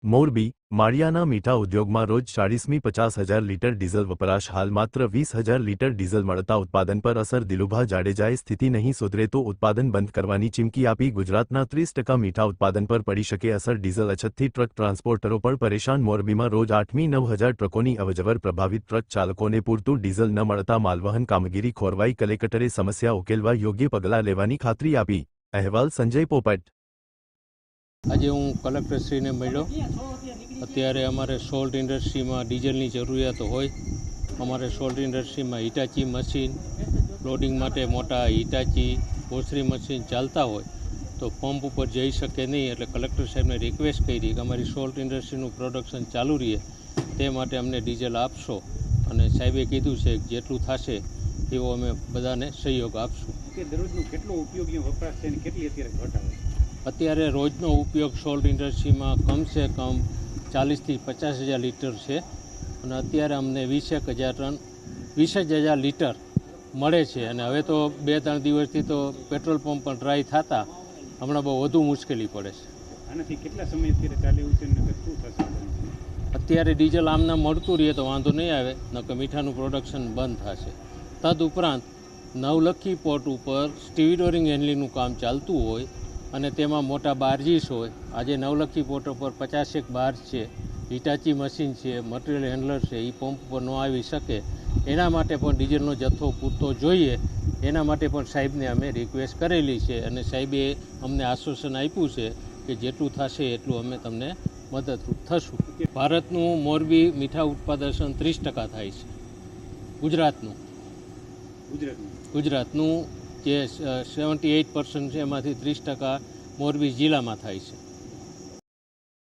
મોરબી માળિયાના મીઠા ઉદ્યોગમાં રોજ 40મી 50,000 લીટર ડીઝલ વપરાશ હાલ માત્ર 20,000 લીટર ડીઝલ મળતા ઉત્પાદન પર અસર દિલુભા જાડેજાએ સ્થિતિ નહીં સુધરે તો ઉત્પાદન બંધ કરવાની ચીમકી આપી ગુજરાતના 30% મીઠા ઉત્પાદન પર પડી શકે અસર ડીઝલ અછતથી ટ્રક ટ્રાન્સપોર્ટરો પણ પરેશાન મોરબીમાં રોજ 8મી 9,000 ટ્રકોની અવરજવર પ્રભાવિત ટ્રક ચાલકોને પૂરતું ડીઝલ ન મળતા માલવહન કામગીરી ખોરવાઈ કલેક્ટરે સમસ્યા ઉકેલવા યોગ્ય પગલાં લેવાની ખાતરી આપી અહેવાલ સંજય પોપટ। આજે હું કલેક્ટરશ્રીને મળ્યો। અત્યારે અમારે સોલ્ટ ઇન્ડસ્ટ્રીમાં ડીઝલની જરૂરિયાત હોય। અમારે સોલ્ટ ઇન્ડસ્ટ્રીમાં હિટાચી મશીન લોડિંગ માટે મોટા હિટાચી ઓસરી મશીન ચાલતા હોય તો પંપ ઉપર જઈ શકે નહીં, એટલે કલેક્ટર સાહેબને રિક્વેસ્ટ કરી કે અમારી સોલ્ટ ઇન્ડસ્ટ્રીનું પ્રોડક્શન ચાલુ રહે તે માટે અમને ડીઝલ આપશો, અને સાહેબે કીધું છે કે જેટલું થશે એવો અમે બધાને સહયોગ આપશું। દરરોજનો કેટલો ઉપયોગી વપરાશ છે અને કેટલી અત્યારે ઘટ આવે છે? અત્યારે રોજનો ઉપયોગ સોલ્ટ ઇન્ડસ્ટ્રીમાં કમસે કમ 40થી 50,000 લીટર છે, અને અત્યારે અમને 20,000 ટન 20,000 લીટર મળે છે। અને હવે તો 2-3 દિવસથી તો પેટ્રોલ પંપ પણ ડ્રાય થતા હમણાં બહુ વધુ મુશ્કેલી પડે છે। આનાથી કેટલા સમય અત્યારે ચાલે એવું છે ને શું થશે? અત્યારે ડીઝલ આમના મળતું રહે તો વાંધો નહીં આવે, નકર મીઠાનું પ્રોડક્શન બંધ થશે। તદુપરાંત નવલખી પોર્ટ ઉપર સ્ટીવડોરિંગ હેન્ડલિંગનું કામ ચાલતું હોય અને તેમાં મોટા બાર્જીસ હોય। આજે નવલખી પોર્ટ ઉપર 50 બાર્જ છે, હિટાચી મશીન છે, મટીરિયલ હેન્ડલર છે, એ પંપ પર ન આવી શકે એના માટે પણ ડીઝલનો જથ્થો પૂરતો જોઈએ। એના માટે પણ સાહેબને અમે રિક્વેસ્ટ કરેલી છે, અને સાહેબે અમને આશ્વાસન આપ્યું છે કે જેટલું થશે એટલું અમે તમને મદદરૂપ થશું। ભારતનું મોરબી મીઠા ઉત્પાદન 30% થાય છે। ગુજરાતનું જે 78% છે એમાંથી 30% મોરબી જિલ્લામાં થાય છે।